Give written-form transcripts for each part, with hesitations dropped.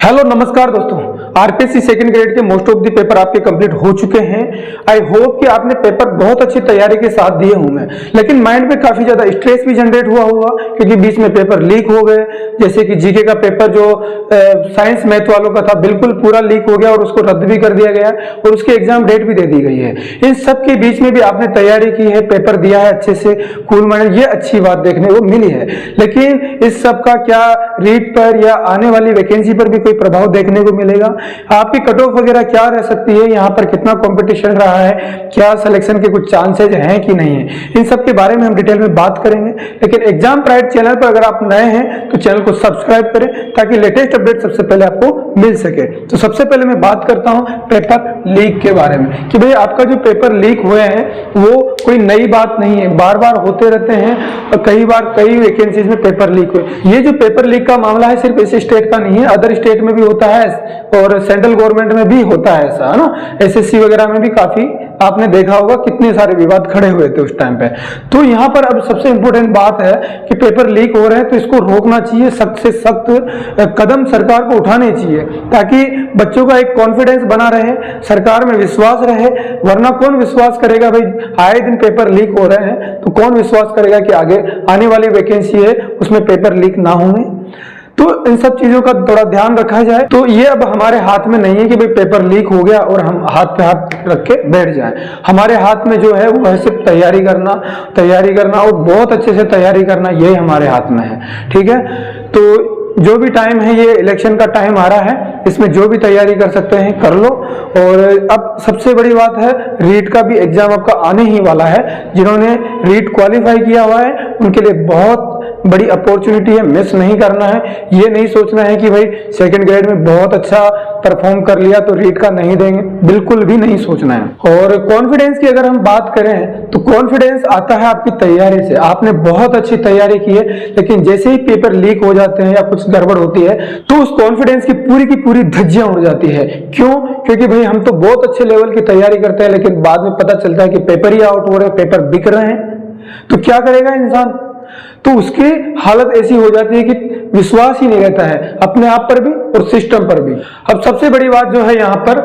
Hello नमस्कार दोस्तों, RPSC second grade के मोस्ट ऑफ द पेपर आपके कंप्लीट हो चुके हैं। आई होप कि आपने पेपर बहुत अच्छी तैयारी के साथ दिए होंगे, लेकिन माइंड में काफी ज्यादा स्ट्रेस भी जनरेट हुआ होगा क्योंकि बीच में पेपर लीक हो गए। जैसे कि जीके का पेपर जो साइंस मैथ वालों का था बिल्कुल पूरा लीक हो गया और उसको रद्द भी कर दिया गया और उसकी एग्जाम डेट भी दे दी गई है। इन सब के बीच में भी आपने तैयारी की है, पेपर दिया है अच्छे से, कूल माइंड, ये अच्छी बात देखने को मिली है। लेकिन इस सब का क्या रीट पर या आने वाली वैकेंसी पर भी कोई प्रभाव देखने को मिलेगा? आपकी कट ऑफ वगैरह क्या रह सकती है, यहाँ पर कितना कंपटीशन रहा है, क्या सिलेक्शन के कुछ चांसेज हैं कि नहीं है, इन सब के बारे में हम डिटेल में बात करेंगे। लेकिन एग्जाम प्राइड चैनल पर अगर आप नए हैं तो चैनल को सब्सक्राइब करें ताकि लेटेस्ट अपडेट सबसे पहले आपको मिल सके। तो सबसे पहले मैं बात करता हूं पेपर लीक के बारे में कि भाई आपका जो पेपर लीक हुए हैं वो कोई नई बात नहीं है, बार बार होते रहते हैं और कई बार कई वैकेंसीज में पेपर लीक हुए। ये जो पेपर लीक का मामला है सिर्फ इस स्टेट का नहीं है, अदर स्टेट में भी होता है और सेंट्रल गवर्नमेंट में भी होता है ऐसा, है ना। एसएससी वगैरह में भी काफी आपने देखा होगा कितने सारे विवाद खड़े हुए थे उस टाइम पे। तो यहाँ पर अब सबसे इंपॉर्टेंट बात है कि पेपर लीक हो रहे हैं तो इसको रोकना चाहिए, सख्त से सख्त कदम सरकार को उठाने चाहिए ताकि बच्चों का एक कॉन्फिडेंस बना रहे, सरकार में विश्वास रहे। वरना कौन विश्वास करेगा भाई, आए दिन पेपर लीक हो रहे हैं तो कौन विश्वास करेगा कि आगे आने वाली वैकेंसी है उसमें पेपर लीक ना होंगे। तो इन सब चीजों का थोड़ा ध्यान रखा जाए। तो ये अब हमारे हाथ में नहीं है कि भाई पेपर लीक हो गया और हम हाथ पे हाथ रख के बैठ जाएं। हमारे हाथ में जो है वो है सिर्फ तैयारी करना और बहुत अच्छे से तैयारी करना, यही हमारे हाथ में है। ठीक है, तो जो भी टाइम है, ये इलेक्शन का टाइम आ रहा है, इसमें जो भी तैयारी कर सकते हैं कर लो। और अब सबसे बड़ी बात है, रीट का भी एग्जाम आपका आने ही वाला है। जिन्होंने रीट क्वालिफाई किया हुआ है उनके लिए बहुत बड़ी अपॉर्चुनिटी है, मिस नहीं करना है। ये नहीं सोचना है कि भाई सेकंड ग्रेड में बहुत अच्छा परफॉर्म कर लिया तो रीट का नहीं देंगे, बिल्कुल भी नहीं सोचना है। और कॉन्फिडेंस की अगर हम बात करें तो कॉन्फिडेंस आता है आपकी तैयारी से। आपने बहुत अच्छी तैयारी की है लेकिन जैसे ही पेपर लीक हो जाते हैं या कुछ गड़बड़ होती है तो उस कॉन्फिडेंस की पूरी धज्जियां उड़ जाती है। क्यों? क्योंकि भाई हम तो बहुत अच्छे लेवल की तैयारी करते हैं लेकिन बाद में पता चलता है कि पेपर ही आउट हो रहे हैं, पेपर बिक रहे हैं, तो क्या करेगा इंसान? तो उसकी हालत ऐसी हो जाती है कि विश्वास ही नहीं रहता है अपने आप पर भी और सिस्टम पर भी। अब सबसे बड़ी बात जो है यहाँ पर,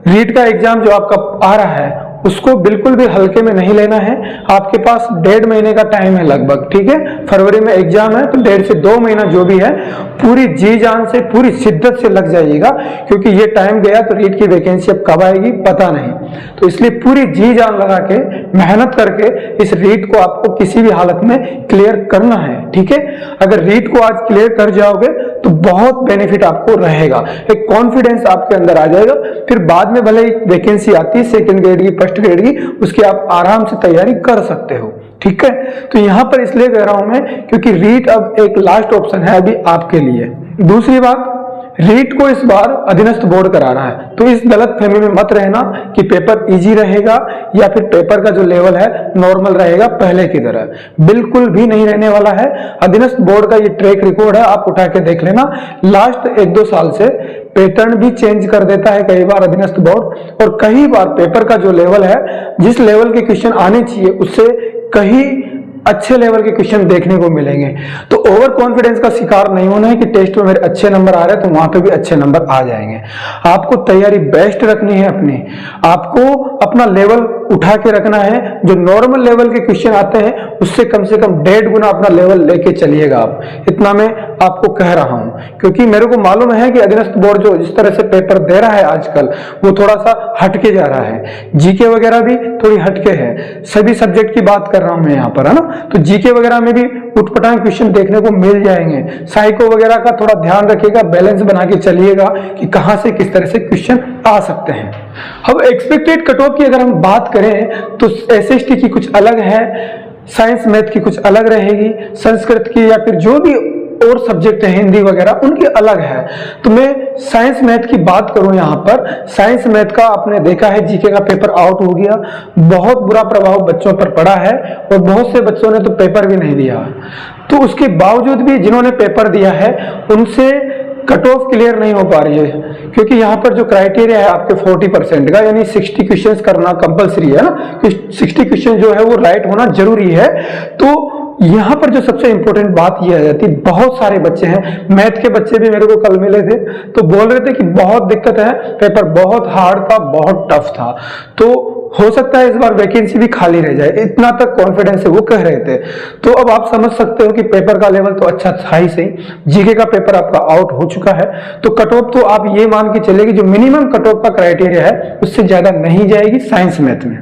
रीट का एग्जाम जो आपका आ रहा है उसको बिल्कुल भी हल्के में नहीं लेना है। आपके पास 1.5 महीने का टाइम है लगभग, ठीक है। फरवरी में एग्जाम है तो 1.5 से 2 महीना जो भी है पूरी जी जान से, पूरी शिद्दत से लग जाइएगा क्योंकि ये टाइम गया तो रीट की वैकेंसी अब कब आएगी पता नहीं। तो इसलिए पूरी जी जान लगा के मेहनत करके इस रीट को आपको किसी भी हालत में क्लियर करना है, ठीक है। अगर रीट को आज क्लियर कर जाओगे तो बहुत बेनिफिट आपको रहेगा, एक कॉन्फिडेंस आपके अंदर आ जाएगा। फिर बाद में भले वैकेंसी आती है सेकंड ग्रेड की, फर्स्ट ग्रेड की, उसकी आप आराम से तैयारी कर सकते हो, ठीक है। तो यहां पर इसलिए कह रहा हूं मैं क्योंकि रीट अब एक लास्ट ऑप्शन है अभी आपके लिए। दूसरी बात, रीट को इस बार अधीनस्थ बोर्ड करा रहा है तो इस गलत फहमी में मत रहना कि पेपर इजी रहेगा या फिर पेपर का जो लेवल है नॉर्मल रहेगा पहले की तरह, बिल्कुल भी नहीं रहने वाला है। अधीनस्थ बोर्ड का ये ट्रैक रिकॉर्ड है, आप उठा के देख लेना। लास्ट 1-2 साल से पैटर्न भी चेंज कर देता है कई बार अधीनस्थ बोर्ड, और कई बार पेपर का जो लेवल है, जिस लेवल के क्वेश्चन आने चाहिए उससे कहीं अच्छे लेवल के क्वेश्चन देखने को मिलेंगे। तो ओवर कॉन्फिडेंस का शिकार नहीं होना है कि टेस्ट में मेरे अच्छे नंबर आ रहे हैं तो वहां पे भी अच्छे नंबर आ जाएंगे। आपको तैयारी बेस्ट रखनी है अपनी, आपको अपना लेवल उठा के रखना है। जो नॉर्मल लेवल के क्वेश्चन आते हैं उससे कम से कम 1.5 गुना अपना लेवल लेके चलिएगा आप, इतना मैं आपको कह रहा हूं क्योंकि मेरे को मालूम है कि अधीनस्थ बोर्ड जो जिस तरह से पेपर दे रहा है आजकल वो थोड़ा सा हटके जा रहा है। जीके वगैरह भी थोड़ी हटके है, सभी सब्जेक्ट की बात कर रहा हूं मैं यहाँ पर, है ना। तो जीके वगैरह में भी उटपटांग क्वेश्चन देखने को मिल जाएंगे। साइको वगैरह का थोड़ा ध्यान रखिएगा, बैलेंस बना के चलिएगा कि कहां से किस तरह से क्वेश्चन आ सकते हैं। अब एक्सपेक्टेड कट ऑफ की अगर हम बात करें तो एसएसटी की कुछ अलग है, साइंस मैथ की कुछ अलग रहेगी, संस्कृत की या फिर जो भी और सब्जेक्ट है हिंदी वगैरह उनकी अलग है। तो मैं साइंस मैथ की बात करूं यहाँ पर, साइंस मैथ का आपने देखा है जीके का पेपर आउट हो गया, बहुत बुरा प्रभाव बच्चों पर पड़ा है और बहुत से बच्चों ने तो पेपर भी नहीं दिया। तो उसके बावजूद भी जिन्होंने पेपर दिया है उनसे कट ऑफ क्लियर नहीं हो पा रही है क्योंकि यहाँ पर जो क्राइटेरिया है आपके 40% का, यानी 60 क्वेश्चन करना कंपलसरी है ना, 60 क्वेश्चन जो है वो राइट होना जरूरी है। तो यहाँ पर जो सबसे इंपॉर्टेंट बात ये आ जाती है, बहुत सारे बच्चे हैं, मैथ के बच्चे भी मेरे को कल मिले थे तो बोल रहे थे कि बहुत दिक्कत है, पेपर बहुत हार्ड था, बहुत टफ था, तो हो सकता है इस बार वैकेंसी भी खाली रह जाए, इतना तक कॉन्फिडेंस है वो कह रहे थे। तो अब आप समझ सकते हो कि पेपर का लेवल तो अच्छा था ही सही, जीके का पेपर आपका आउट हो चुका है, तो कट ऑफ तो आप ये मान के चले कि जो मिनिमम कट ऑफ का क्राइटेरिया है उससे ज्यादा नहीं जाएगी साइंस मैथ में।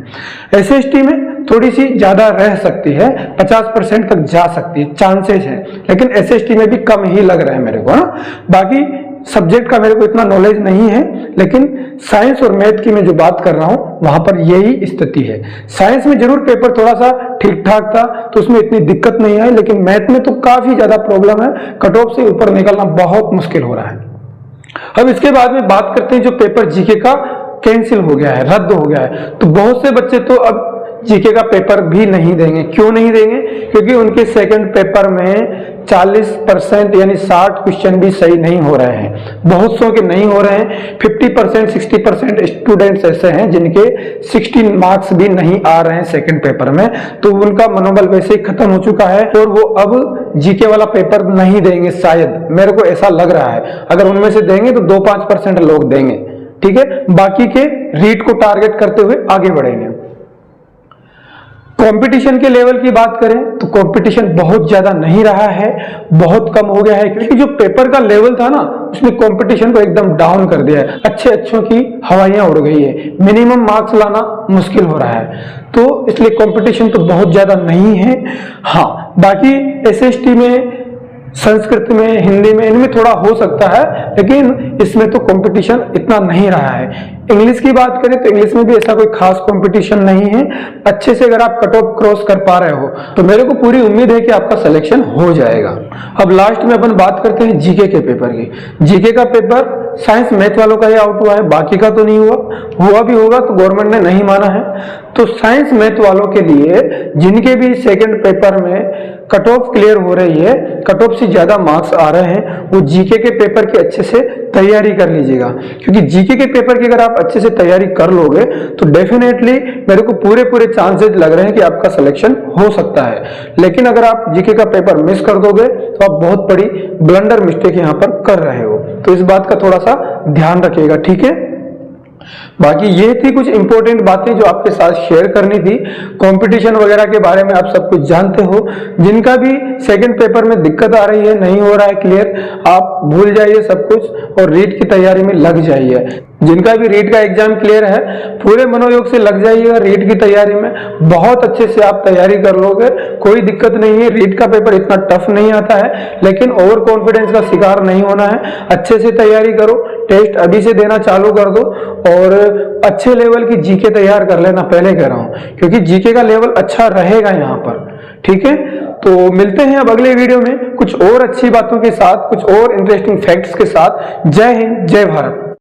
एसएसटी में थोड़ी सी ज्यादा रह सकती है, 50% तक जा सकती है, चांसेस है, लेकिन एसएसटी में भी कम ही लग रहा है मेरे को ना। बाकी सब्जेक्ट का मेरे को इतना नॉलेज नहीं है, लेकिन साइंस और मैथ की मैं जो बात कर रहा हूं वहां पर यही स्थिति है। साइंस में जरूर पेपर थोड़ा सा ठीक ठाक था तो उसमें इतनी दिक्कत नहीं आई, लेकिन मैथ में तो काफी ज्यादा प्रॉब्लम है, कट ऑफ से ऊपर निकलना बहुत मुश्किल हो रहा है। अब इसके बाद में बात करते हैं जो पेपर जीके का कैंसिल हो गया है, रद्द हो गया है, तो बहुत से बच्चे तो अब जीके का पेपर भी नहीं देंगे। क्यों नहीं देंगे? क्योंकि उनके सेकंड पेपर में 40% यानी 60 क्वेश्चन भी सही नहीं हो रहे हैं, बहुत सौ के नहीं हो रहे हैं। 50% 60% स्टूडेंट्स ऐसे हैं जिनके 16 मार्क्स भी नहीं आ रहे हैं सेकंड पेपर में, तो उनका मनोबल वैसे ही खत्म हो चुका है और वो अब जीके वाला पेपर नहीं देंगे शायद, मेरे को ऐसा लग रहा है। अगर उनमें से देंगे तो 2-5% लोग देंगे, ठीक है, बाकी के रीट को टारगेट करते हुए आगे बढ़ेंगे। कंपटीशन के लेवल की बात करें तो कंपटीशन बहुत ज्यादा नहीं रहा है, बहुत कम हो गया है, क्योंकि जो पेपर का लेवल था ना उसने कंपटीशन को एकदम डाउन कर दिया है। अच्छों की हवाइयां उड़ गई है, मिनिमम मार्क्स लाना मुश्किल हो रहा है, तो इसलिए कंपटीशन तो बहुत ज्यादा नहीं है। हाँ, बाकी एसएसटी में, संस्कृत में, हिंदी में, इनमें थोड़ा हो सकता है, लेकिन इसमें तो कंपटीशन इतना नहीं रहा है। इंग्लिश की बात करें तो इंग्लिश में भी ऐसा कोई खास कंपटीशन नहीं है। अच्छे से अगर आप कट ऑफ क्रॉस कर पा रहे हो तो मेरे को पूरी उम्मीद है कि आपका सिलेक्शन हो जाएगा। अब लास्ट में अपन बात करते हैं जीके के पेपर की। जीके का पेपर साइंस मैथ वालों का ही आउट हुआ है, बाकी का तो नहीं हुआ भी होगा तो गवर्नमेंट ने नहीं माना है। तो साइंस मैथ वालों के लिए जिनके भी सेकंड पेपर में कट ऑफ क्लियर हो रही है, कट ऑफ से ज्यादा मार्क्स आ रहे हैं, वो जीके के पेपर की अच्छे से तैयारी कर लीजिएगा, क्योंकि जीके के पेपर की अगर आप अच्छे से तैयारी कर लोगे तो डेफिनेटली मेरे को पूरे चांसेस लग रहे हैं कि आपका सिलेक्शन हो सकता है। लेकिन अगर आप जीके का पेपर मिस कर दोगे तो आप बहुत बड़ी ब्लंडर मिस्टेक यहाँ पर कर रहे हो, तो इस बात का थोड़ा सा ध्यान रखिएगा, ठीक है। बाकी ये थी कुछ इंपॉर्टेंट बातें जो आपके साथ शेयर करनी थी। कंपटीशन वगैरह के बारे में आप सब कुछ जानते हो। जिनका भी सेकंड पेपर में दिक्कत आ रही है, नहीं हो रहा है क्लियर, आप भूल जाइए सब कुछ और रीट की तैयारी में लग जाइए। जिनका भी रीट का एग्जाम क्लियर है पूरे मनोयोग से लग जाइएगा रीट की तैयारी में, बहुत अच्छे से आप तैयारी कर लोगे, कोई दिक्कत नहीं है। रीट का पेपर इतना टफ नहीं आता है, लेकिन ओवर कॉन्फिडेंस का शिकार नहीं होना है। अच्छे से तैयारी करो, टेस्ट अभी से देना चालू कर दो और अच्छे लेवल की जीके तैयार कर लेना, पहले कह रहा हूं, क्योंकि जीके का लेवल अच्छा रहेगा यहाँ पर, ठीक है। तो मिलते हैं अब अगले वीडियो में कुछ और अच्छी बातों के साथ, कुछ और इंटरेस्टिंग फैक्ट्स के साथ। जय हिंद, जय भारत।